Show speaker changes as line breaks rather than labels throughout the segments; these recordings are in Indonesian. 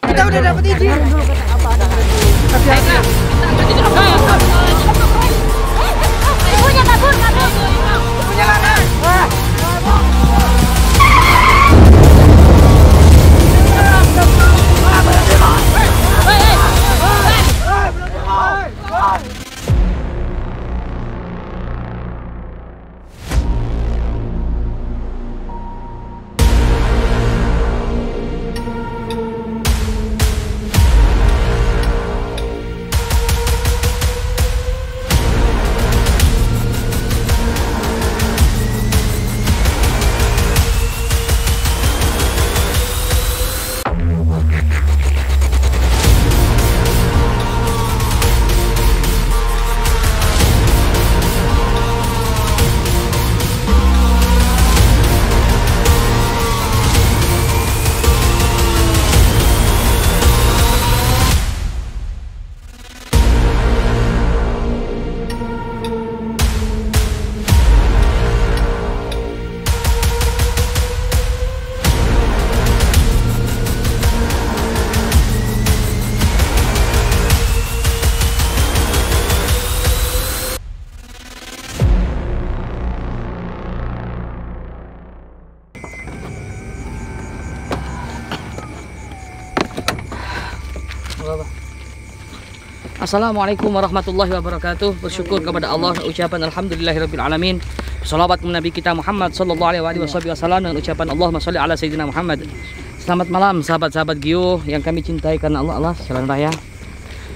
Kita udah dapat izin. Ibunya kabur. Ibunya lari.
Assalamualaikum warahmatullahi wabarakatuh. Bersyukur kepada Allah, ucapan alhamdulillahirabbil alamin. Shalawat kepada Nabi kita Muhammad sallallahu alaihi wasallam dengan ucapan Allahumma shalli ala sayyidina Muhammad. Selamat malam sahabat-sahabat Gio yang kami cintai karena Allah jalan raya.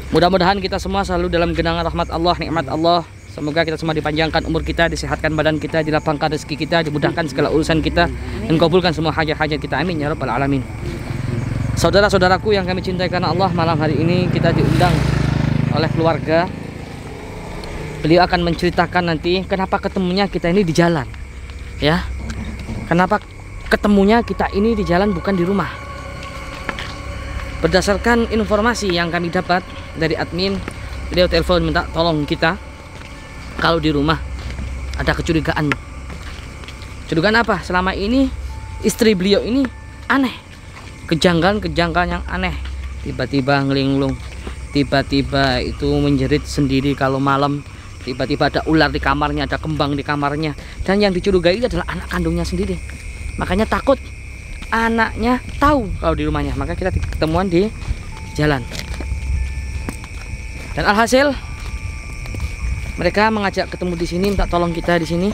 Mudah-mudahan kita semua selalu dalam genangan rahmat Allah, nikmat Allah. Semoga kita semua dipanjangkan umur kita, disehatkan badan kita, dilapangkan rezeki kita, dimudahkan segala urusan kita, dan kabulkan semua hajat-hajat kita. Amin ya rabbal alamin. Saudara-saudaraku yang kami cintai karena Allah, malam hari ini kita diundang oleh keluarga. Beliau akan menceritakan nanti kenapa ketemunya kita ini di jalan, ya. Kenapa ketemunya kita ini di jalan bukan di rumah. Berdasarkan informasi yang kami dapat dari admin, beliau telepon minta tolong kita kalau di rumah ada kecurigaan. Kecurigaan apa? Selama ini istri beliau ini aneh, kejanggalan yang aneh. Tiba-tiba ngelinglung, tiba-tiba itu menjerit sendiri kalau malam, tiba-tiba ada ular di kamarnya, ada kembang di kamarnya, dan yang dicurigai adalah anak kandungnya sendiri. Makanya takut anaknya tahu kalau di rumahnya, maka kita ketemuan di jalan. Dan alhasil mereka mengajak ketemu di sini, minta tolong kita di sini.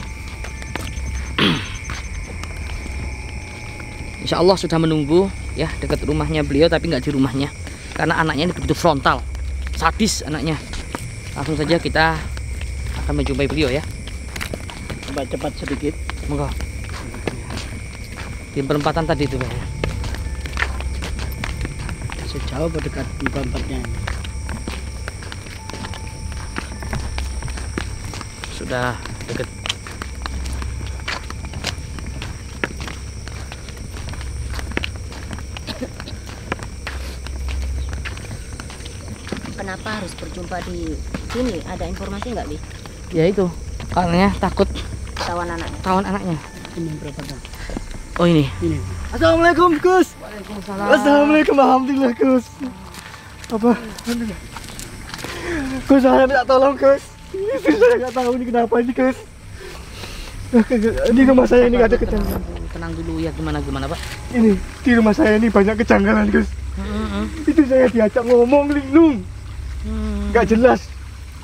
Insya Allah sudah menunggu ya dekat rumahnya beliau, tapi nggak di rumahnya karena anaknya ini begitu frontal, sadis anaknya. Langsung saja kita akan menjumpai beliau ya.
Coba cepat sedikit.
Monggo. Di perempatan tadi itu, Pak.
Sejauh berdekat di perempatnya.
Sudah dekat.
Kenapa harus berjumpa di sini? Ada informasi nggak, Bi?
Ya itu, karena takut
Tawan anaknya.
tawan anaknya.
Ini berapa dah?
Oh ini.
Ini. Assalamualaikum Gus.
Waalaikumsalam.
Assalamualaikum, alhamdulillah Gus. Apa? Gus, saya minta tolong Gus. Ini saya nggak tahu ini kenapa ini Gus. Di rumah saya ini ada kejanggalan.
Tenang dulu ya, gimana Pak?
Ini di rumah saya ini banyak kejanggalan Gus. Itu saya diajak ngomong linglung, nggak jelas.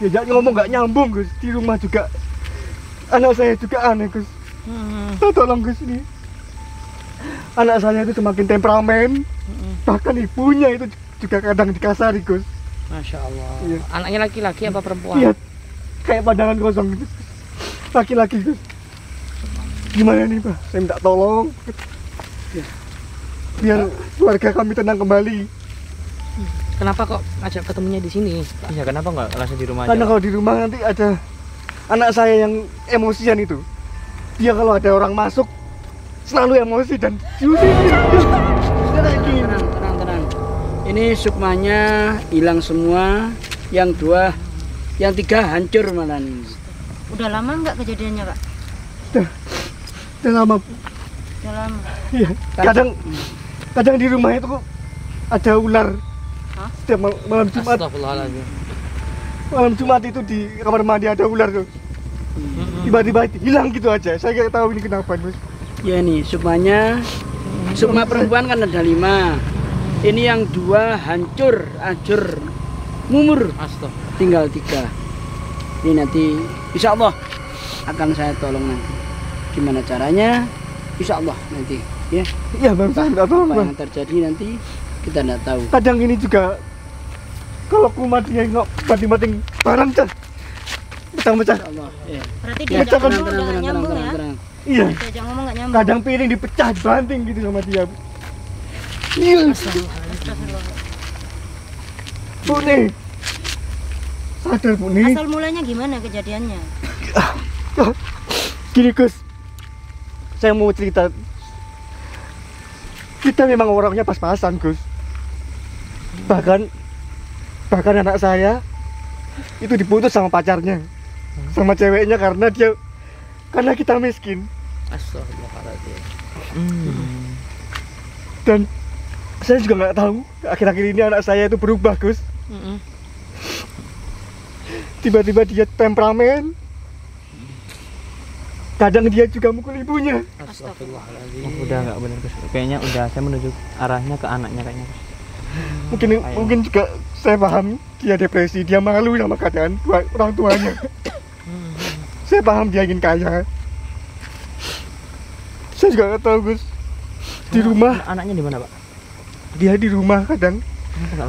Diajak ngomong nggak nyambung Gus. Di rumah juga anak saya juga aneh Gus. Tolong Gus ini. Anak saya itu semakin temperamen, bahkan ibunya itu juga kadang dikasari Gus.
Masya Allah.
Iya.
Anaknya laki-laki apa perempuan?
Iya, kayak pandangan kosong gitu. Laki-laki Gus. Gimana nih Pak? Saya minta tolong. Ya. Biar keluarga kami tenang kembali.
Kenapa kok ngajak ketemunya di sini?
Iya, kenapa nggak langsung di rumah
Karena
aja?
kalau di rumah nanti ada anak saya yang emosian itu. Dia kalau ada orang masuk selalu emosi dan dia kayak gini.
Ini sukmanya hilang semua, yang 2, yang 3 hancur malah ini.
Udah lama nggak kejadiannya, Pak?
Udah lama.
Udah lama.
Iya. Kadang di rumah itu kok ada ular.
Hah?
Setiap malam Jumat.
Astagfirullahaladzim.
Malam Jumat itu di kamar mandi ada ular tuh. Tiba-tiba hilang gitu aja. Saya nggak tahu ini kenapa, Mas.
Ya ini sukmanya, sukma perempuan kan ada 5. Ini yang 2 hancur, mumur.
Astagfirullah.
Tinggal 3. Ini nanti insya Allah akan saya tolong nanti. Gimana caranya? Insya Allah nanti. Ya.
Iya Bang, saya nggak tahu
Apa
Bang.
yang terjadi nanti kita tidak tahu.
Kadang ini juga kalau kumat dia nggak bating-bating barang kan pecah-pecah.
Insya Allah. Ya.
Berarti
Ya,
diajak
tenang,
ngomong udah nggak nyambung ya?
Iya.
Diajak ngomong nggak nyambung.
Kadang piring dipecah banting gitu sama dia. Iya.
Astagfirullah.
Bu nih. Sadar Bu nih.
Asal mulanya gimana kejadiannya?
Gini Gus, saya mau cerita. Kita memang orangnya pas-pasan Gus. Bahkan anak saya itu diputus sama pacarnya, sama ceweknya karena kita miskin.
Astagfirullahaladzim.
Dan saya juga nggak tahu akhir-akhir ini anak saya itu berubah Gus. Tiba-tiba dia temperamen. Kadang dia juga mukul ibunya.
Astagfirullahaladzim.
Oh, udah nggak benar Gus. Kayaknya udah saya menuju arahnya ke anaknya kayaknya Gus.
Mungkin juga saya paham dia depresi, dia malu sama keadaan orang tuanya. Saya paham dia ingin kaya. Saya juga nggak tahu Gus. Di rumah
Anaknya di mana Pak?
dia di rumah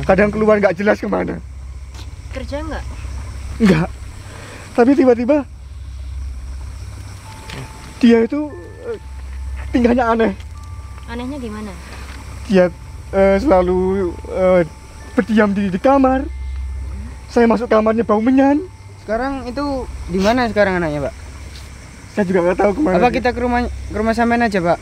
kadang keluar nggak jelas kemana.
Kerja nggak?
Enggak. Tapi tiba-tiba dia itu tingkahnya aneh.
Anehnya gimana?
Dia selalu berdiam diri di kamar. Saya masuk kamarnya bau menyan.
Sekarang itu di mana sekarang anaknya, Pak?
Saya juga nggak tahu kemana.
Apa kita ke rumah sampean aja, Pak?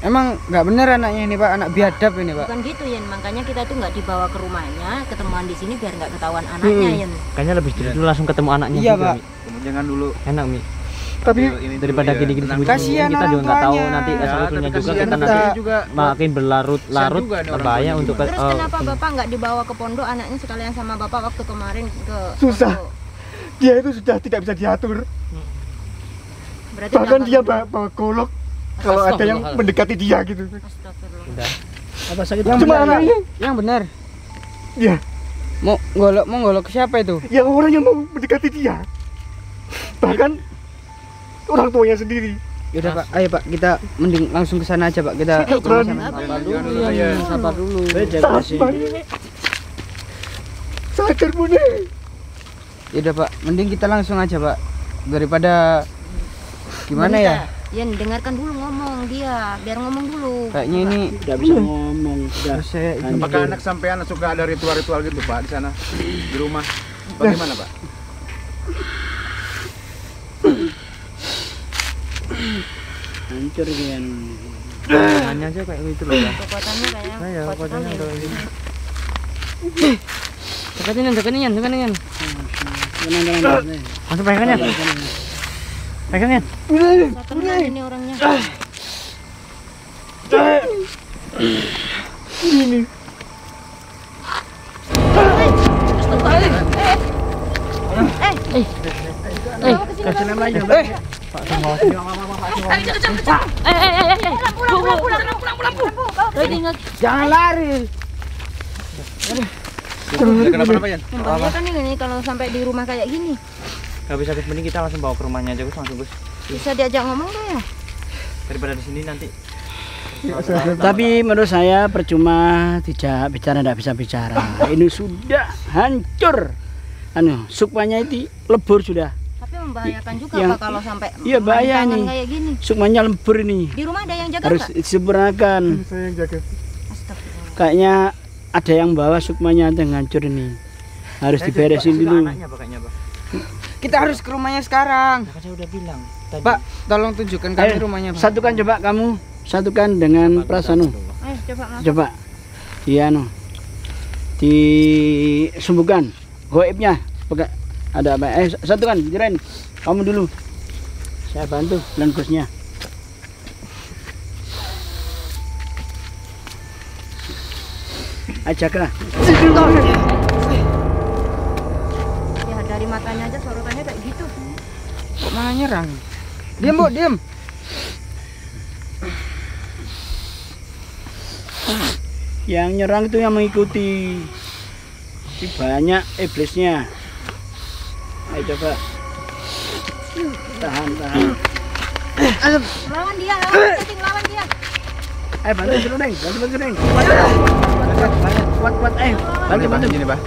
Emang nggak bener anaknya ini, Pak? Anak biadab ini, Pak.
Bukan gitu Yen, makanya kita tuh nggak dibawa ke rumahnya, ketemuan di sini biar nggak ketahuan anaknya Yen.
Kayaknya lebih sedikit dulu langsung ketemu anaknya.
Iya,
juga,
Pak.
Mi.
Jangan dulu.
Enak Mi.
Tapi
Daripada gini-gini
Kasihan
kita
orang
juga nggak tahu
tuanya.
nanti
Ya,
asal-usulnya
tapi
juga
kasihan
kita
kita
nanti
juga.
makin berlarut-larut
Kasihan juga nih orang
berbahaya
tuanya
untuk
gimana.
Terus kenapa Bapak nggak dibawa ke pondok anaknya sekalian sama Bapak waktu kemarin ke
Susah.
pondok?
dia itu sudah tidak bisa diatur.
Berarti
Bahkan
udah
dia
nggak-
bawa golok kalau ada yang mendekati dia gitu.
Astagfirullah.
udah.
Apa sakit?
Yang
Cuma
benar, Pak.
anaknya,
Yang benar.
ya,
Mau golok ke siapa itu?
yang orang yang mau mendekati dia. Bahkan orang tuanya sendiri.
Yaudah, Pak. Ayo, Pak. Kita mending langsung ke sana aja, Pak. Kita
Saya
rumah
berani.
sampean.
Sabar dulu ya.
Sabar dulu.
Sabar. Sadar Bu nih.
Yaudah, Pak. Mending kita langsung aja, Pak. Daripada gimana ya?
Yen, dengarkan dulu ngomong dia, biar ngomong dulu.
Kayaknya ini
Tidak bisa ngomong. Sudah.
terus saya
Apakah anak sampean suka ada ritual-ritual gitu Pak di sana di rumah? Bagaimana Pak?
Hancur kan.
Tangannya aja kayak gitu loh ya.
Kekuatannya kayak
Saya
kuat
kotanya
sekali.
udah ini.
dekatin, dekatin.
Jangan.
Langsung pegangnya. Pegangnya.
Satu ini orangnya.
Ini.
Pak sama
Jangan lari.
Kenapa ya?
Membahayakan ini kalau sampai di rumah kayak gini.
Gak bisa Gus, mending kita langsung bawa ke rumahnya aja Gus, langsung Gus.
Bisa diajak ngomong tuh ya?
Daripada di sini nanti.
Tapi menurut saya percuma tidak bisa bicara. Ini sudah hancur. Sukmanya itu lebur sudah.
Tapi membahayakan juga
Yang-
Pak kalau sampai
Iya, bahaya
main tangan
nih.
kayak gini.
Sukmanya lebur ini.
Di rumah ada yang jaga
Harus
nggak?
disempurnakan.
Saya yang jaga.
Astagfirullah.
Kayaknya ada yang bawa sukmanya ada yang hancur ini. Harus diberesin dulu.
Anaknya Pak, kayaknya Pak.
Kita harus ke rumahnya sekarang.
Kan saya udah bilang. Tadi.
Pak, tolong tunjukkan kami
Ayo,
rumahnya, Pak.
satukan coba kamu. Satukan dengan Prasanu.
Ayo coba Mas.
Coba. Iya no. disembuhkan. Goibnya ada apa? Satukan, Jiren. Kamu dulu. Saya bantu bungkusnya. Ajaklah.
Ya dari matanya aja sorotannya kayak gitu.
Kok malah nyerang? Diam, Bu, diam.
Yang nyerang itu yang mengikuti. Banyak iblisnya. Ayo coba. Tahan.
Lawan dia, cacing lawan dia.
Ayo bantu Deng. Kuat. Ayo. Bantu.
Ini, Pak.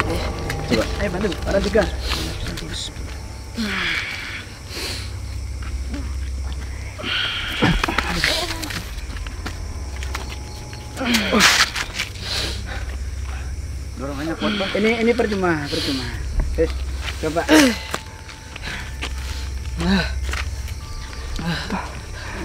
Coba. Ayo bantu. Para tiga.
Dorongannya kuat, Pak.
Ini percuma. Coba.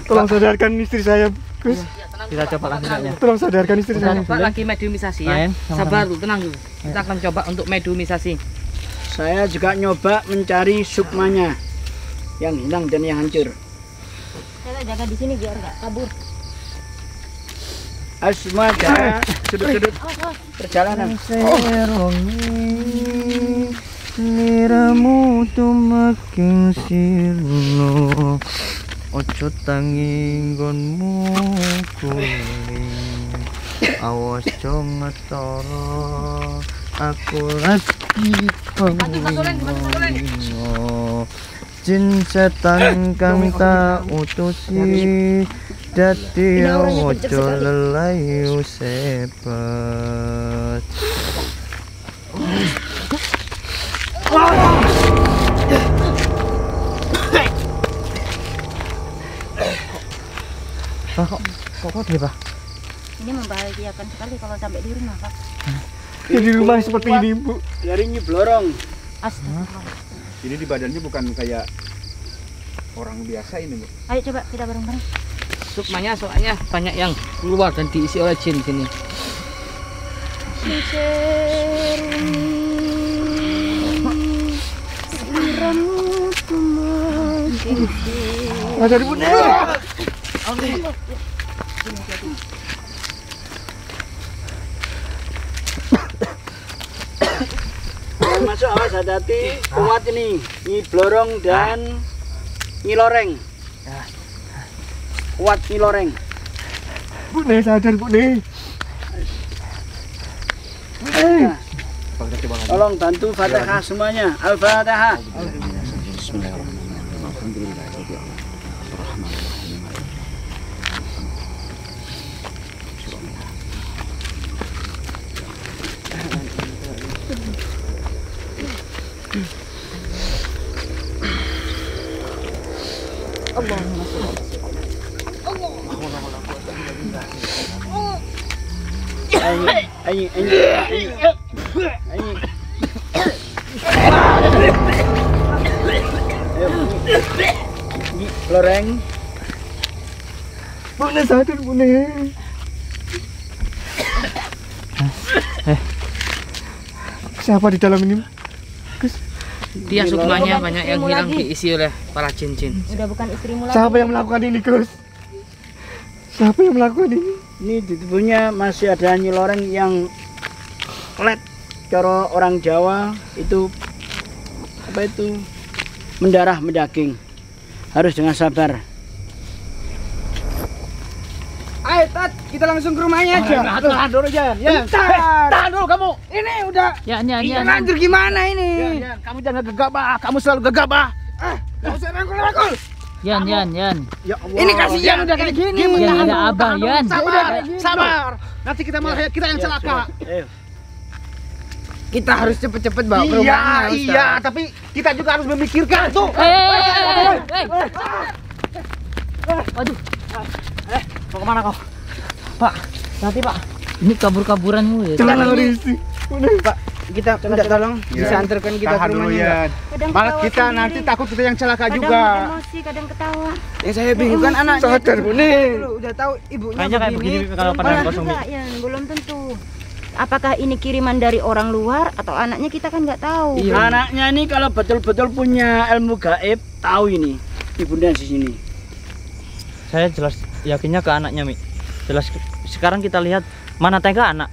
Tolong sadarkan istri saya, Gus.
Kita coba lanjutnya.
Tolong sadarkan istri saya.
Pak lagi mediumisasi ya.
Main,
Sabar dulu, tenang dulu. Kita akan coba untuk mediumisasi.
Saya juga nyoba mencari sukmanya yang hilang dan yang hancur.
Saya jaga di sini biar nggak kabur.
Ayo semua jaga sudut-sudut perjalanan.
Liramu tumaking sirno, ojo tangi nggonmu kuling. Awas jo ngetara, aku lagi pengen. Jin setan kang tak utusi, dadi ojo lelayu sebat. Pak, kok dia, Pak?
Ini membahagiakan sekali kalau sampai di rumah, Pak.
Di rumah seperti ini, Bu.
Jarinya blorong.
Astagfirullah.
Ini di badannya bukan kayak orang biasa ini, Bu.
Ayo coba kita bareng-bareng.
Sukmanya soalnya banyak yang keluar dan diisi oleh jin sini.
Ada di bunda.
Masuk, awas hati-hati. Kuat ini. Nyi blorong dan nyi loreng. Kuat nyi loreng.
Bunda sadar, Bunda.
Nah, tolong bantu Fatihah semuanya. Al-Fatihah.
Allahumma sholli.
Ayo. Nyi loreng.
Bunda sadar, Bunda. Siapa di dalam ini?
Dia sukmanya banyak yang hilang diisi oleh para jin-jin.
Udah bukan istrimu lagi.
Siapa yang melakukan ini, Gus? Siapa yang melakukan ini?
Ini di tubuhnya masih ada nyi loreng yang klet. Cara orang Jawa itu apa itu? Mendarah mendaging. Harus dengan sabar.
Ayo, Tat, kita langsung ke rumahnya aja.
Tahan dulu, Jan. Ya.
Tahan dulu kamu.
Ini udah
Ya.
lanjut gimana ini?
Yan, kamu jangan gegabah. Kamu selalu gegabah. Kamu usah rangkul.
Yan.
Ya Allah.
Ini kasihan udah kayak gini.
Yan, ada abah, Yan.
Sabar. Nanti kita malah kita yang celaka.
Ayo.
Kita harus cepet-cepet bawa ke rumahnya, Ustaz.
Iya, tapi kita juga harus memikirkan tuh.
Waduh,
Mau kemana kau?
Pak. Nanti, Pak. Ini kabur-kaburanmu ya.
Celana isi.
Pak, kita minta tolong
Ya.
bisa antarkan kita ke
Tahan dulu
rumahnya.
ya.
Kadang
Malah
ketawa
kita
sendiri.
nanti takut kita yang celaka
Kadang
juga.
emosi, kadang ketawa.
Yang saya bingung kan anaknya.
Sadar, Bunda.
Lu udah tahu ibunya
Kayaknya kayak begini kalau pada
Belum
kosong.
juga, ya, belum tentu. apakah ini kiriman dari orang luar atau anaknya, kita kan nggak tahu.
Anaknya ini kalau betul-betul punya ilmu gaib, tahu ini ibunda di sini.
Saya jelas yakinnya ke anaknya, Mi. Jelas sekarang kita lihat mana tega anak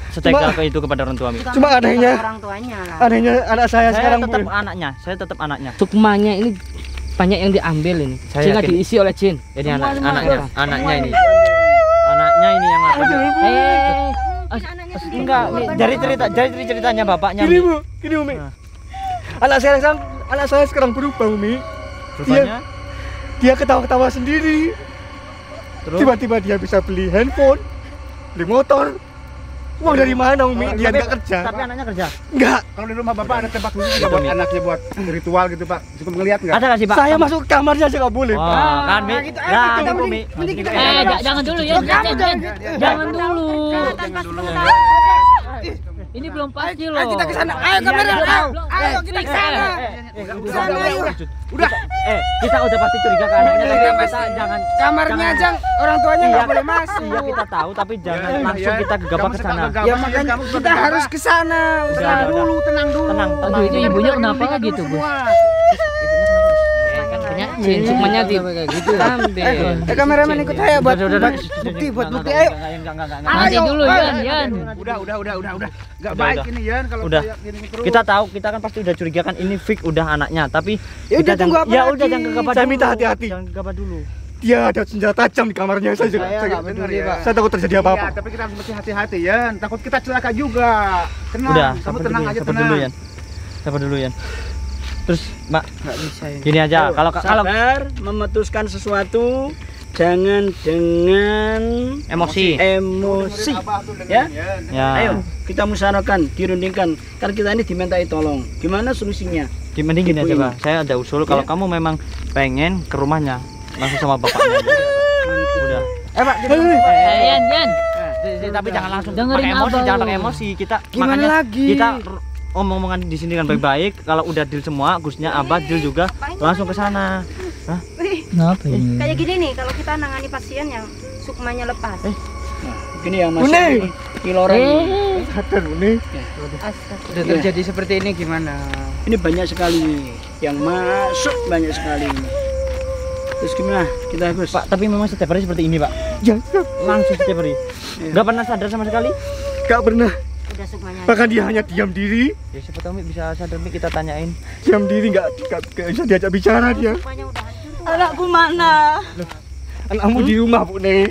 setega ke itu kepada orang tua, Mi.
Bukan
Cuma
bukan
anehnya-
orang tuanya.
Anehnya anak saya sekarang
tetap
Bu.
anaknya, saya tetap anaknya.
Sukmanya ini banyak yang diambil ini.
Saya
Sehingga
yakin.
diisi oleh jin.
Ini anaknya ini. Anaknya ini yang lakukan. Enggak, Mi. Dari ceritanya bapaknya,
Gini
Mi.
Bu, gini Umi. Anak saya sekarang berubah Umi.
Rupanya
Dia ketawa-ketawa sendiri.
terus
Tiba-tiba dia bisa beli handphone, beli motor. Uang dari mana Umi? Dia nggak kerja.
tapi anaknya kerja.
Enggak.
Kalau di rumah Bapak ada tempat khusus nggak buat anaknya buat ritual gitu, Pak? Cukup ngeliat nggak?
Ada nggak sih, Pak?
Saya masuk ke kamarnya aja nggak boleh.
Oh,
Pak.
kan, Mi. Nah, itu, Mi.
Jangan dulu ya. Jangan dulu.
Tanpa sebentar.
Ini belum pasti loh.
Kita ke sana. Ayo kamera. Ayo kita ke sana.
Udah. Kita udah pasti curiga ke anaknya, tapi kita jangan
Kamarnya aja orang tuanya nggak boleh masuk.
Iya, kita tahu, tapi jangan langsung kita gegabah ke sana.
Ya makanya kita harus ke sana. Tenang dulu, tenang dulu.
Tenang.
Aduh, itu ibunya kenapa nggak gitu, Bu? Punya jin, sukmanya di gitu ambil.
Kameramen ikut saya buat bukti, buat bukti. Ayo.
Nanti dulu Yan.
Udah. Nggak baik
Udah.
ini Yan kalau
Udah.
kayak gini terus.
Kita tahu, kita kan pasti udah curiga kan ini fix udah anaknya, tapi
Ya udah, tunggu apa
ya
lagi?
udah jangan gegabah
Saya
dulu.
minta hati-hati.
Jangan gegabah dulu.
Dia ada senjata tajam di kamarnya saya juga.
Saya nggak peduli, Pak.
Saya takut terjadi
Iya,
apa-apa.
tapi kita harus mesti hati-hati Yan. Takut kita celaka juga. Tenang,
Udah,
kamu
sabar
tenang
dulu,
aja,
sabar
tenang.
dulu Yan. Sabar dulu Yan. Terus, Mbak,
Nggak bisa ini.
gini aja, kalau
Sabar, memutuskan sesuatu jangan dengan
emosi.
emosi. Ya,
Ya.
ayo kita musyawarahkan, dirundingkan. Kan kita ini dimintai tolong. Gimana solusinya?
Mending gini aja,
Ibu
Pak. Saya ada usul kalau
Ya.
kamu memang pengen ke rumahnya langsung sama bapaknya aja. Udah.
Pak,
Yan.
Tapi jangan langsung
Dengerin
pakai emosi,
Abang
jangan
lu.
pakai emosi. Kita
Gimana
makanya
lagi?
kita omong-omongan di sini kan baik-baik. Kalau udah deal semua, Gusnya Abah deal juga langsung ke sana.
Kenapa ini?
Kayak gini nih, kalau kita nangani pasien yang sukmanya lepas.
Ini yang masih
Bune.
di loreng.
Sadar Uni.
Astaga.
Udah terjadi seperti ini gimana?
Ini banyak sekali yang masuk, banyak sekali. Terus gimana? Kita Gus.
Pak, tapi memang setiap hari seperti ini, Pak.
Ya,
Langsung setiap hari. Enggak pernah sadar sama sekali.
nggak pernah.
Udah sukmanya.
Bahkan dia hanya diam diri,
Ya siapa tahu Mi bisa sadar Mi, kita tanyain.
diam diri nggak bisa diajak bicara dia.
Sukmanya udah hancur.
Anakku mana?
Anakmu di rumah Bu Ne.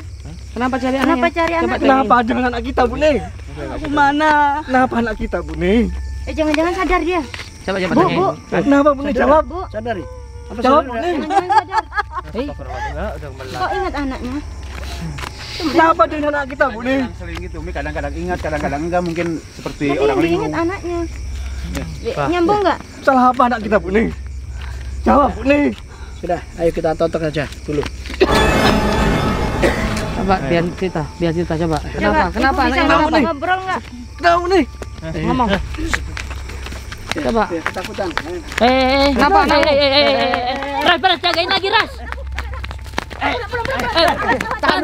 Kenapa cari
Kenapa cari anak?
Kenapa dengan anak kita Bu Ne?
Anakku mana?
Kenapa anak kita Bu Ne?
Jangan-jangan sadar dia.
Coba
Bu,
tanyain.
Bu.
Kenapa Bu Ne? Jawab.
Bu,
Sadari. Apa
Jawab Bu
sadar?
Ne.
jangan-jangan sadar.
Udah
Kok ingat anaknya?
Kenapa dengan anak kita Bu Ne?
Sering gitu, Mi kadang-kadang ingat, kadang-kadang enggak, mungkin seperti
Tapi
orang
yang
linglung.
diingat anaknya. Nyambung nggak?
Salah apa anak kita Bu Ne? Jawab Bu Ne.
Sudah, ayo kita totok aja dulu.
Coba biar cerita coba. Kenapa?
Coba,
Kenapa
Ibu bisa
anaknya kenapa?
ngobrol nggak?
Kenapa Bu Ne?
Ngomong. Coba.
Ya, ketakutan.
Kenapa anak? Ras, jagain lagi Ras. Tahan.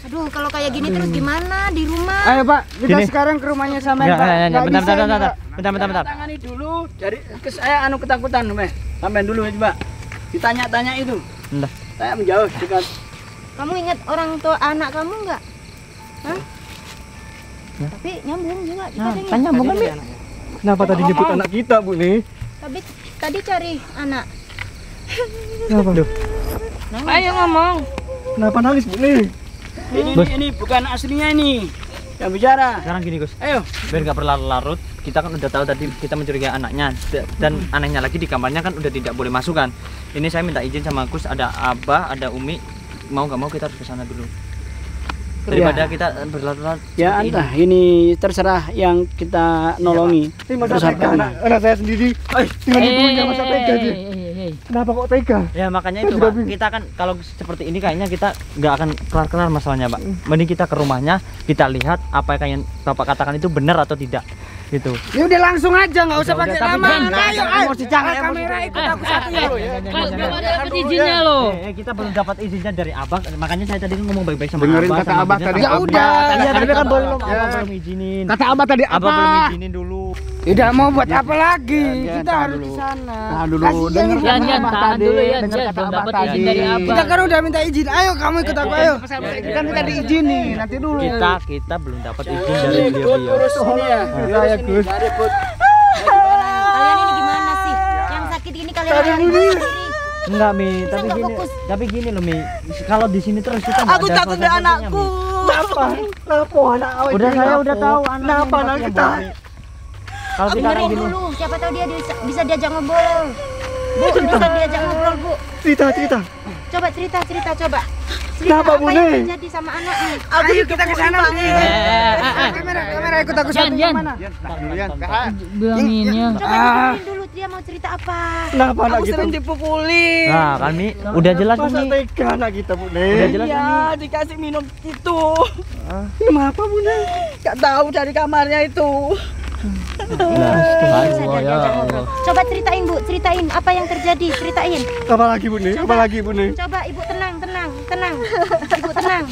Aduh, kalau kayak gini terus gimana di rumah?
Ayo Pak, kita
Gini.
sekarang ke rumahnya sama
Ya,
Pak.
ya,
Nggak bisa ini, Pak.
bentar.
Tangani dulu dari saya anu ketakutan, Meh. Sampai dulu coba. Ditanya-tanya itu.
Bentar.
Saya menjauh dekat.
Kamu ingat orang tua anak kamu nggak? Hah? Tapi nyambung juga. Kita dengar.
Tanya bukan Mi?
Kenapa tadi nyebut anak kita Bu Ne?
Tapi tadi cari anak.
Kenapa?
Ayo ngomong.
Kenapa nangis Bu Ne?
Ini bukan aslinya ini. Yang bicara.
Sekarang gini Gus,
Ayo.
biar nggak berlarut-larut, kita kan udah tahu tadi kita mencurigai anaknya dan anehnya lagi di kamarnya kan udah tidak boleh masuk kan. Ini saya minta izin sama Gus, ada Abah, ada Umi, mau nggak mau kita harus ke sana dulu. Daripada kita berlarut-larut.
Ya
seperti
entah, ini terserah yang kita nolongi.
Ini masa
Terus
tega
apa?
anak saya sendiri. Dengan ibunya masa tega dia. Kenapa kok tega?
Ya makanya itu Pak, kita kan kalau seperti ini kayaknya kita nggak akan kelar-kelar masalahnya Pak. Mending kita ke rumahnya, kita lihat apa yang kayak Bapak katakan itu benar atau tidak. gitu.
Ya udah langsung aja, nggak usah pakai lama. Ayo,
Emosi jangan
kamera ikut aku satu ya.
Belum ada dapat izinnya loh.
Kita belum dapat izinnya dari Abah, makanya saya tadi kan ngomong baik-baik sama
Dengerin
Abah.
kata
sama
Abah
izinnya
tadi.
sama
Ya udah.
Iya, tapi kan belum
Ya.
Abah belum izinin.
Kata Abah tadi
Abah belum izinin dulu.
Udah mau buat apa lagi?
Ya,
Kita
tahan
harus
dulu.
di sana.
Tahan dulu.
Kasihan
Denger
ini.
Yan,
kata
Yan,
Abah
tahan
tadi.
dulu ya,
Denger
Yan,
kata
belum
Abah
dapat
tadi.
izin dari Abah.
Kita kan udah minta izin. Ayo kamu ikut aku ayo.
Kan kita diizinin, nanti dulu.
Kita belum dapat izin dari beliau.
Urus ini ya.
Ya, Gus.
Kalian ini gimana sih? Yang sakit ini kalian yang sendiri.
Enggak, Mi, tapi
nggak
gini,
fokus.
tapi gini loh, Mi. Kalau di sini terus kita nggak
Aku
ada
takut dengan
konsekuensinya,
anakku.
Mi.
Kenapa? Kenapa anak awet?
Udah saya udah tahu
Kenapa anak
yang
kita?
buat, Mi. Kalau kita kayak
Dengerin
gini,
dulu, siapa tahu dia bisa diajak ngobrol. Bu, bisa diajak ngobrol, Bu.
Cerita.
Coba cerita, coba. Cerita
Kenapa,
apa
Bu,
yang
Nih?
terjadi sama anakmu?
Ayo kita ke sana. Kamera ikut aku satu.
Yan.
Mana?
Yan, tahan.
Bilangin ya.
Coba dengerin dulu dia mau cerita apa.
Kenapa anak
Aku
kita?
sering dipukuli.
nah kan Mi, udah jelas
Masa
Mi.
tega anak kita, Bu
Udah
Nih?
jelas kan, Mi.
Ya, dikasih minum itu.
Kenapa, Bu Nih?
Gak tahu dari kamarnya itu.
Nah,
Bisa diajak ngobrol. Coba ceritain, Bu, ceritain apa yang terjadi, ceritain.
Apa lagi, Bu Nih? Apa lagi, Bu Nih?
Coba Ibu tenang. Ibu tenang.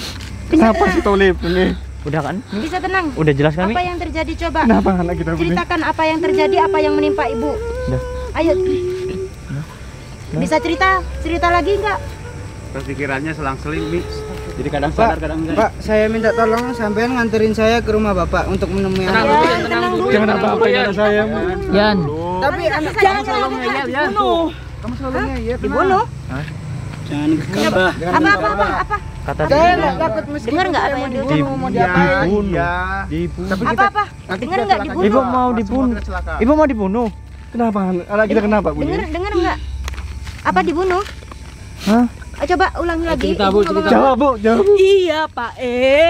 Kenapa sih Tolip, Bu Nih?
Udah kan? Mi?
Bisa tenang.
Udah jelas kan, Mi?
Apa yang terjadi coba?
Kenapa anak kita, Bu Nih?
Ceritakan apa yang terjadi, apa yang menimpa Ibu.
Udah.
Ayo. Bisa cerita lagi enggak?
Pikirannya selang-seling, Mi. Jadi kadang
Pak,
sadar, kadang enggak.
Pak, saya minta tolong sampean nganterin saya ke rumah Bapak untuk menemui
Tenang
anak.
dulu, Yan, tenang dulu.
Jangan apa-apa ya anak saya, Bu.
Yan.
Tapi anak
Jangan
dibunuh.
Kamu selalu ngeyel.
dibunuh.
Jangan gegabah.
Apa?
Kata
Saya
dia
nggak takut meskipun
Dengar nggak
saya
apa
mau
yang
dibunuh, mau
Iya,
diapain.
iya.
dibunuh.
Tapi kita
Apa? Dengar nggak dibunuh?
Ibu mau dibunuh. Ibu mau dibunuh.
Kenapa anak kita kenapa, Bu Nih?
Dengar nggak? Apa dibunuh?
Hah?
Coba ulangi lagi.
Cerita,
Ibu
Bu,
ngomong
cerita.
Jawab, Bu. Jawab, Bu.
Iya, Pak.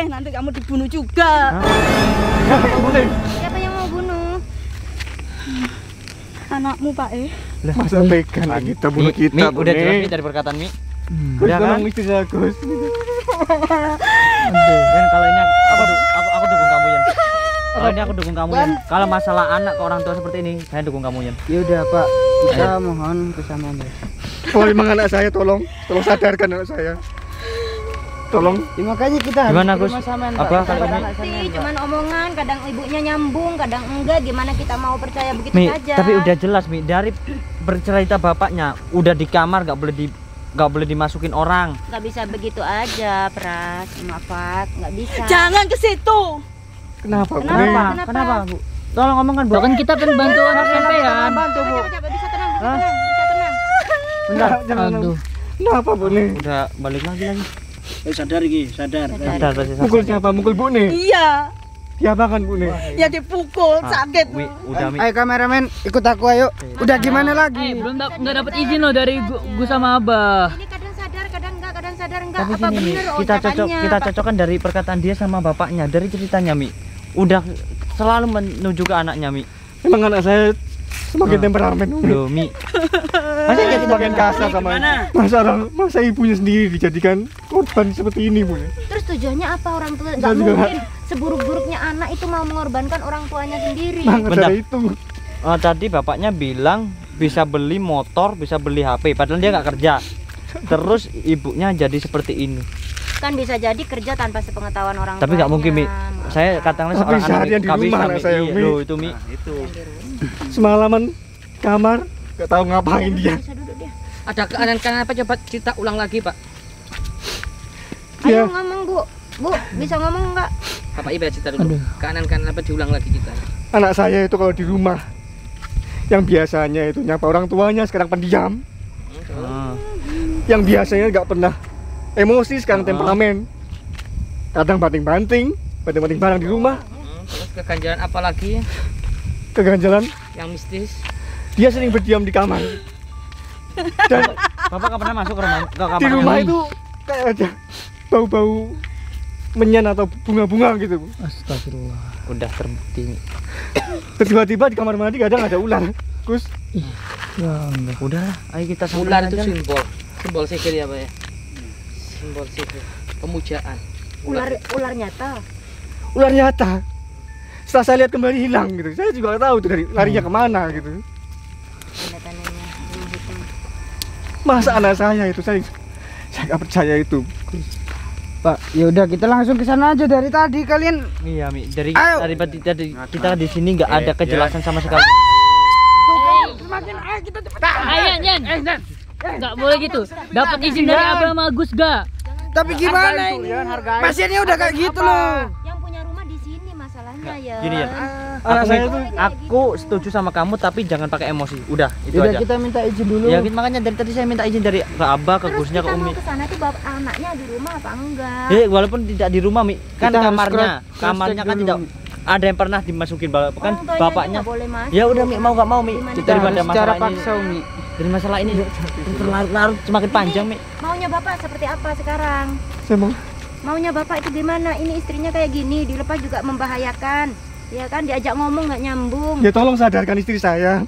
Nanti kamu dibunuh juga.
Kenapa, Bu Nih?
siapa yang mau bunuh?
Anakmu, Pak.
Masa tega anak kita bunuh
Mi,
kita, Bu
udah jelas Mi
Nih?
dari perkataan Mi.
Gus,
Udah kan?
tolong istri saya, Gus.
Yan, kalau ini aku dukung kamu Yan. Kalau ini aku dukung kamu Yan. Kalau masalah anak ke orang tua seperti ini, saya dukung kamu Yan.
Ya udah, Pak. Kita mohon kesamaan.
Kalau memang anak saya, tolong sadarkan anak saya. Tolong.
Ya, makanya kita harus
Gimana,
ke
Gus?
rumah sampean,
Apa,
Pak.
kalau
Kita
ini?
anak sampean,
Sih,
Pak.
cuman omongan, kadang ibunya nyambung, kadang enggak. Gimana kita mau percaya begitu
Mi,
saja?
tapi udah jelas Mi, dari bercerita bapaknya udah di kamar nggak boleh dimasukin orang.
Nggak bisa begitu aja, Pras. Maaf, nggak bisa.
Jangan ke situ.
Kenapa, Bu Nih?
Kenapa?
Kenapa, Bu? Tolong ngomong kan, Bu.
Bahkan kita penbantu anak sampean.
Bantu, Bu.
Coba bisa tenang,
Hah?
bisa tenang.
Bentar.
Jangan.
Aduh.
Kenapa, Bu Nih?
Udah balik lagi.
Sadar Ki, sadar.
Bentar, pasti
Mukul siapa? Mukul Bu Nih?
Iya,
Siapa kan, Bu Nih?
ya dipukul, sakit.
Mi, udah Mi.
Ayo kameramen, ikut aku ayo. Udah gimana lagi?
Nggak dapat izin loh dari gua sama Abah.
Ini kadang sadar, kadang enggak.
Tapi
Apa
gini, Mi,
bener
kita
ucapannya?
cocokkan dari perkataan dia sama bapaknya, dari ceritanya Mi. Udah selalu menuju ke anaknya Mi.
Memang anak saya semakin temperamen, Bu.
Loh Mi.
Masa jadi semakin kasar sama masa ibunya sendiri dijadikan korban seperti ini, Bu.
Terus tujuannya apa orang tua?
Saya
Nggak
juga
mungkin seburuk-buruknya anak itu mau mengorbankan orang tuanya sendiri.
Maka
Bentar.
dari itu.
Tadi bapaknya bilang bisa beli motor, bisa beli HP, padahal dia nggak kerja. Terus ibunya jadi seperti ini.
Kan bisa jadi kerja tanpa sepengetahuan orang
Tapi nggak mungkin Mi.
tuanya.
Saya katakanlah
Tapi
seorang
seharian di
nggak
rumah
bisa,
anak
Mi.
saya,
Iya,
Mi.
loh, itu Mi.
Semalaman kamar gak tahu ngapain dia.
Bisa duduk dia.
Ada keanehan apa, coba cerita ulang lagi, Pak.
Dia
Ayo ngomong, Bu. Bu, bisa ngomong enggak?
Bapak Ibu cerita dulu. Keanehan apa diulang lagi kita.
anak saya itu kalau di rumah yang biasanya itu nyapa orang tuanya sekarang pendiam.
Ah.
Yang biasanya nggak pernah emosi sekarang temperamen. Kadang banting-banting barang di rumah.
Terus keganjalan apa lagi
Keganjalan
yang mistis?
dia sering berdiam di kamar. Dan
Bapak nggak pernah masuk ke kamar
di rumah itu kayak ada bau-bau menyan atau bunga-bunga gitu.
Astagfirullah.
udah terbukti.
Terus tiba-tiba di kamar mandi kadang ada ular. Gus,
Ya enggak.
Udahlah, ayo kita
Ular
samperin
itu
aja.
simbol sihir ya, Pak ya. Simbol sihir, pemujaan.
Ular nyata.
ular nyata. Setelah saya lihat kembali hilang gitu. Saya juga nggak tahu tuh larinya kemana gitu.
Tanda-tandanya rumah hitam.
Masa anak saya itu saya nggak percaya itu.
Pak, ya udah kita langsung ke sana aja dari tadi kalian.
Iya, Mi. Dari
Ayo.
kita di sini nggak ada kejelasan sama sekali.
Ayan, Yan. Nggak boleh gitu. Dapat izin dari Abah sama Agus gak?
Tapi gimana ini? Pasiennya udah kayak gitu loh.
Yang punya rumah di sini masalahnya ya.
Gini ya.
Anak saya tuh
Aku setuju sama kamu tapi jangan pakai emosi. Udah, itu
Udah
aja.
kita minta izin dulu.
Ya makanya dari tadi saya minta izin dari ke Abah, ke
Terus
Gusnya, ke
kita
Umi.
mau ke sana tuh anaknya di rumah apa enggak?
Walaupun tidak di rumah, Mi. Kan
Kita harus
kamarnya
cross-check
kan
dulu.
tidak ada yang pernah dimasukin kan
Orang tuanya
bapaknya.
nggak boleh masuk.
Ya udah, Mi, mau gak mau, Mi.
Gimana?
Kita
Daripada
harus secara
masalah ini.
paksa, Umi.
Dari masalah ini terlarut-larut semakin panjang, Mi.
Maunya bapak seperti apa sekarang?
saya mau
Maunya bapak itu gimana? Ini istrinya kayak gini, dilepas juga membahayakan. Ya kan, diajak ngomong nggak nyambung.
ya tolong sadarkan istri saya.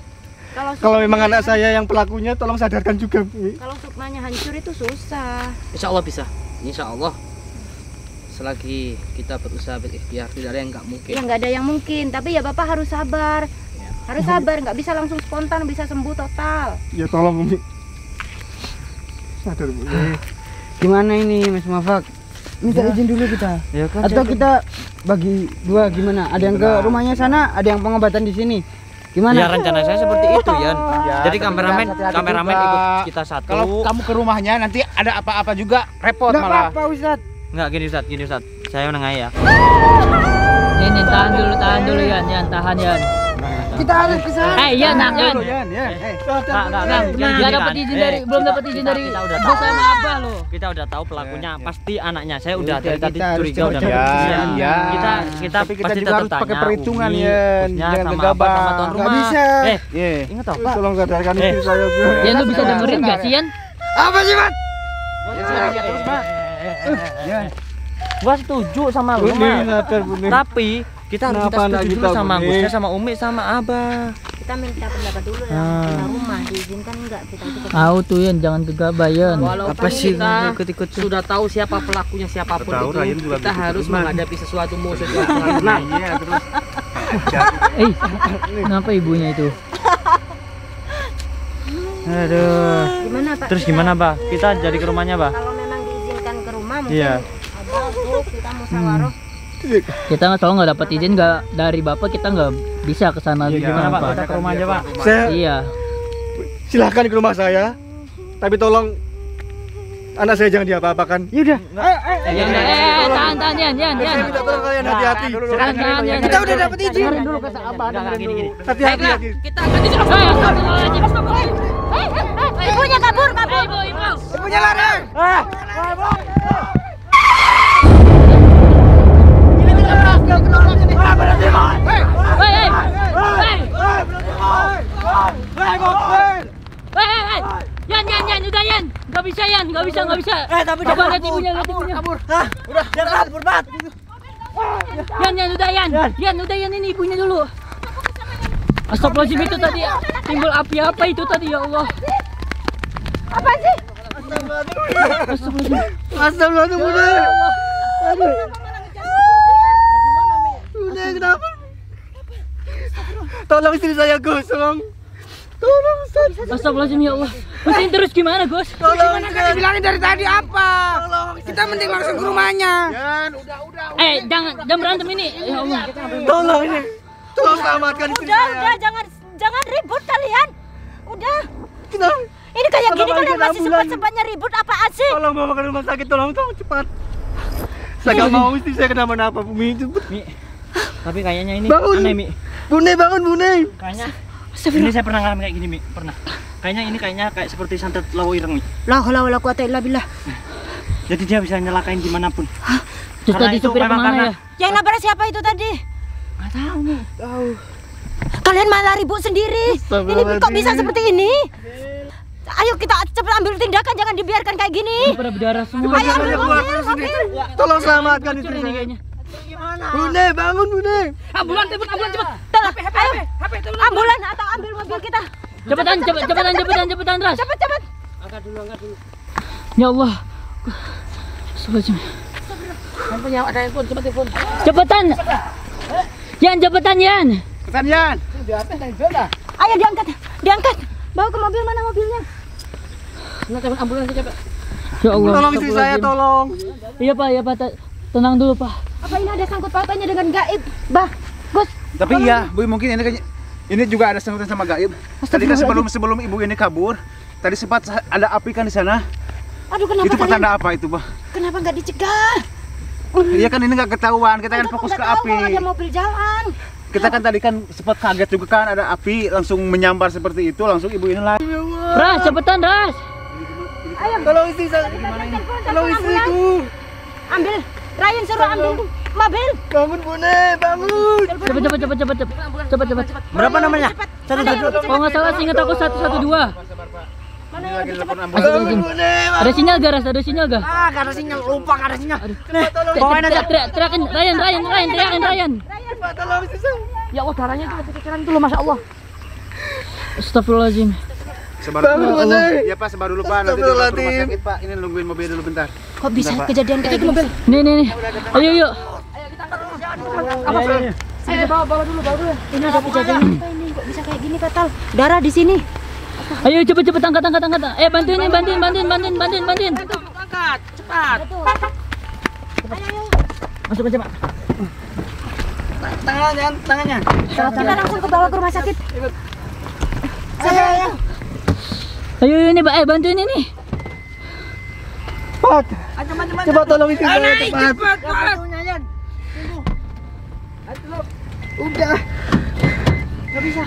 Kalau memang anak
sukmanya-
saya yang pelakunya tolong sadarkan juga.
Kalau sukmanya hancur itu susah.
Insya Allah bisa. Insya Allah. Selagi kita berusaha berikhtiar, tidak ada yang nggak mungkin.
Ya nggak ada yang mungkin, tapi ya bapak harus sabar. Harus sabar, nggak bisa langsung spontan bisa sembuh total.
Ya tolong Umi. Sadar Bu.
Gimana ini Mas Mafak? Minta izin dulu kita.
Ya kan.
Atau kita bagi dua gimana? Ada yang ke rumahnya sana, ada yang pengobatan di sini. Gimana?
Ya rencana saya seperti itu, Yan. Jadi kameramen
hati-hati
ikut
juga.
kita satu.
Kalau kamu ke rumahnya nanti ada apa-apa juga repot
Nggak
malah.
apa-apa Ustaz.
Enggak, gini Ustaz. Saya menengah ya.
Ini tahan dulu Yan, tahan Yan.
Kita harus ke sana.
Yan.
Enggak,
Nggak dapat izin dari, belum dapat izin dari
kita udah
Gus
tahu.
sama Abah loh.
Kita udah tahu pelakunya
Ya.
pasti anaknya. Saya udah
Udah,
dari tadi
kita harus
curiga udah.
coba-coba.
Ya.
Kita
Tapi kita
pasti
juga
tetap
harus pakai
tanya
perhitungan,
Umi,
Yan.
Gusnya,
Jangan
sama
gegabah.
Abah, sama tuan
Nggak
rumah.
bisa.
Iya.
Ingat apa?
Tolong sadarkan istri saya. Bu.
Yan, lu bisa dengerin gak sih Yan?
Apa sih, Mas?
Terus, Mak.
Gua setuju sama lu,
Buni,
Mak.
sadar Buni.
Tapi kita harus
Kenapa anak
setuju
kita,
dulu sama
Buni?
Gusnya, sama Umi, sama Abah.
Kita minta pendapat dulu dalam punya rumah, diizinkan enggak kita itu.
Tahu tuh Yan, jangan gegabah Yan.
Walaupun
Apa sih
kita
ikut-ikut sudah tahu siapa pelakunya siapapun
Tahu,
itu,
Ryan juga
kita
begitu,
harus
teman.
menghadapi sesuatu musuh itu dengan tenang.
Iya, terus.
Kenapa ibunya itu?
Aduh.
Gimana Pak?
Terus gimana, Bah? Kita jadi ke rumahnya, Bah?
Kalau memang diizinkan ke rumah mungkin
Iya.
Abah, Gus, kita musyawarah.
Kita nggak soal nggak dapat izin nggak dari bapak, kita nggak bisa ke sana
Gimana,
gimana
Pak?
Pak?
Kita ke rumah aja, Pak.
Saya
Iya.
silahkan ke rumah saya. Tapi tolong anak saya jangan diapa-apakan.
Yaudah.
Tahan Yan.
Saya minta tolong kalian hati-hati.
Sekarang Yan.
Kita udah dapat izin.
Dengerin dulu kata Abah, dengerin
gini.
dulu. Hati-hati lagi.
Kita akan disini.
Ibunya kabur.
Ibu.
Ibunya lari.
Yan, udah Yan. Nggak bisa Yan, nggak bisa.
Tapi
Coba lihat ibunya.
kabur. Udah, dia kabur, Bat.
Yan, udah Yan, ini ibunya dulu. Astagfirullahaladzim, itu tadi timbul api apa itu tadi, ya Allah.
Apa sih?
Astagfirullahaladzim, Bunda. Aduh. Bunda, kenapa? Tolong istri saya, Gus. Tolong. Ustaz.
Astagfirullahaladzim, ya Allah. Gus, ini terus gimana, Gus?
Tolong.
Kan dibilangin dari tadi apa? Kita mending langsung ke rumahnya.
Jangan berantem ini. Ya Allah.
Tolong ini. Tolong selamatkan istri saya.
Udah, jangan ribut kalian. Udah.
Kenapa?
Ini kayak gini
Kenapa
kalian
izin
masih
ambulan?
sempat-sempatnya ribut apaan sih?
Tolong bawa ke rumah sakit. Tolong cepat. Saya nggak mau istri saya kenapa-napa, Bumi.
Mi. Tapi kayaknya ini
Bangun.
aneh, Mi.
Bune, bangun, Bune.
Kayaknya ini saya pernah ngalamin kayak gini, Mi. Pernah. Kayaknya kayak seperti santet lawo ireng, Mi.
La haula wala quwata illa billah.
Jadi dia bisa nyelakain dimanapun.
Terus
Karena
tadi
itu
supir
memang
kemana
karena-
ya?
Yang nabrak siapa itu tadi?
Nggak tahu, Mi.
Kalian malah ribut sendiri. Ini kok bisa seperti ini? Ayo kita cepat ambil tindakan, jangan dibiarkan kayak gini.
Pada berdarah semua.
Ayo ambil mobil.
Tolong selamatkan istri
Ini
saya.
kayaknya.
Bune, bangun, Bune.
Ambulan cepet.
Tolong, ayo. Ambulan atau ambil mobil kita.
Cepetan, Ras.
Cepat.
Angkat dulu. Ya Allah. Astagfirullahaladzim. Handphonenya ada handphone, cepat telepon. Cepetan. Yan, cepetan Yan.
Cepetan Yan.
Ayo diangkat, diangkat. Bawa ke mobil, mana mobilnya?
Ambulans aja, Pak. Ya Allah.
Tolong istri saya, tolong.
Iya Pak, ya Pak. Tenang dulu Pak.
Apa ini ada sangkut pautnya dengan gaib, Bah? Gus.
Tapi iya, Bu, mungkin ini juga ada sangkutan sama gaib. Tadi kan sebelum ibu ini kabur, tadi sempat ada api kan di sana.
Aduh, kenapa
Itu
kalian?
pertanda apa itu, Bah?
Kenapa nggak dicegah?
Iya kan ini nggak ketahuan, kita kan
Udah,
fokus
udah
ke
tahu
api.
kalau ada mobil jalan.
Kita kan tadi kan sempat kaget juga kan ada api langsung menyambar seperti itu, langsung ibu ini lagi.
Ras, cepetan Ras.
Ayo,
Tolong istri saya. Tolong istriku.
ambil. Ryan suruh ambil mobil.
Bangun Bune, bangun.
Cepet.
Berapa namanya?
Kalau nggak salah seingat aku 112.
Ini lagi telepon
Bangun
ambulans.
Bune.
Ada sinyal gak Ras? Ada sinyal gak?
Ah, gak ada sinyal, lupa gak ada sinyal.
Bawain aja. Teriakin Ryan.
Tolong istri saya.
Ya Allah, darahnya itu kepikiran itu loh, Masya Allah. Astagfirullahaladzim.
Sebar
Bangun
dulu.
Bune.
Ya Pak, sebar dulu Pak. Nanti di rumah sakit Pak. Ini nungguin mobil dulu bentar.
Kok bisa kejadian kayak gini? Mobil.
Nih. Ayo yuk.
Ayo bawa dulu. Ini ada kejadian apa ini? Kok bisa kayak gini, Fatal? Darah di sini.
Ayo cepet angkat. Bantuin.
Angkat, cepat. Ayo.
Masuk aja Pak.
Tangannya.
Kita langsung ke bawah ke rumah sakit. Ayo.
Ayo ini Pak, bantuin ini.
Cepat. Cepat tolong istri saya cepat. Udah.
Gak bisa.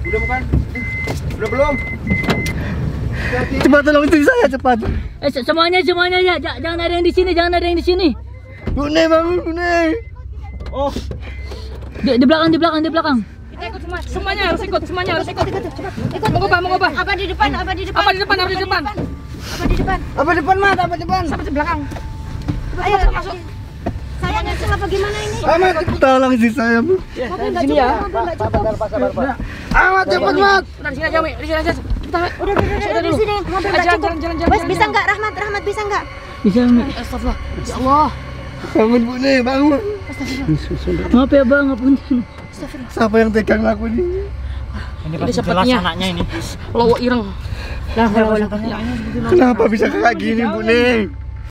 Udah bukan? Udah belum?
Cepat tolong istri saya cepat.
Semuanya ya. Jangan ada yang di sini.
Bune, bangun Bune.
Oh,
Di belakang.
Kita ikut semua. Semuanya harus ikut. Cepat. Ikut. Mau ngubah. Apa di depan?
Apa di depan?
Apa depan, Mat? Apa depan?
Sampai di belakang. Ayo masuk. Saya nyusul apa gimana ini?
Amat, tolong istri saya, Bu.
Mobil nggak cukup. Mobil nggak cukup.
Amat, cepat, Mat.
Udah di sini aja, Mi. Di sini aja.
Udah di sini. Mobil nggak cukup. Wes bisa nggak? Rahmat bisa nggak?
Bisa, Mi. Astagfirullah. Ya Allah.
Bangun Bune, bangun.
Maaf ya Bang, ngapunten.
Siapa yang tegang laku ini?
Ini pasti jelas
sepertinya.
anaknya ini.
Lowo ireng.
Kenapa bisa kayak gini, Bune?